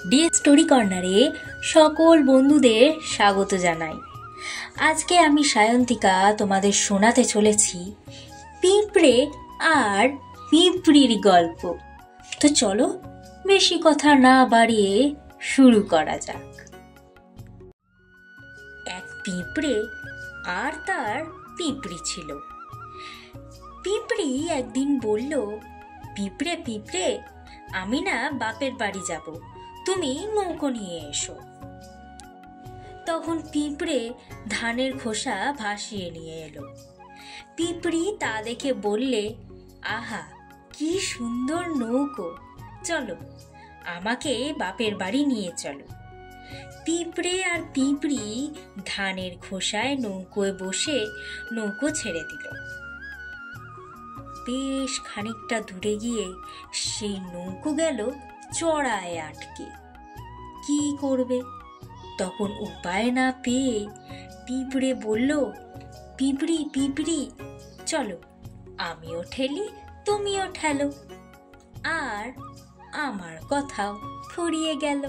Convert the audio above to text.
Deer story কর্নারে সকল বন্ধুদের স্বাগত জানাই। আজকে আমি সায়ন্তিকা তোমাদের শোনাতে চলেছি পিঁপড়ে আর পিঁপড়ির গল্প। তো চলো বেশি কথা না বাড়িয়ে শুরু করা যাক। এক পিঁপড়ে আর তার পিঁপড়ি ছিল। পিঁপড়ি একদিন বলল, পিঁপড়ে পিঁপড়ে, আমি না বাপের বাড়ি যাব, তুমি নৌকো নিয়ে এসো। তখন পিঁপড়ে ধানের খোসা ভাসিয়ে নিয়ে এলো। পিঁপড়ি তা দেখে বললে, আহা কি সুন্দর নৌকো, চলো আমাকে বাপের বাড়ি নিয়ে চলো। পিঁপড়ে আর পিঁপড়ি ধানের খোসায় নৌকোয় বসে নৌকো ছেড়ে দিল। বেশ খানিকটা দূরে গিয়ে সেই নৌকো গেল চড়ায় আটকে। কি করবে? তখন উপায় না পেয়ে পিঁপড়ে বলল, পিঁপড়ি পিঁপড়ি, চলো আমিও ঠেলি তুমিও ঠেলো, আর আমার কথাও ফুরিয়ে গেল।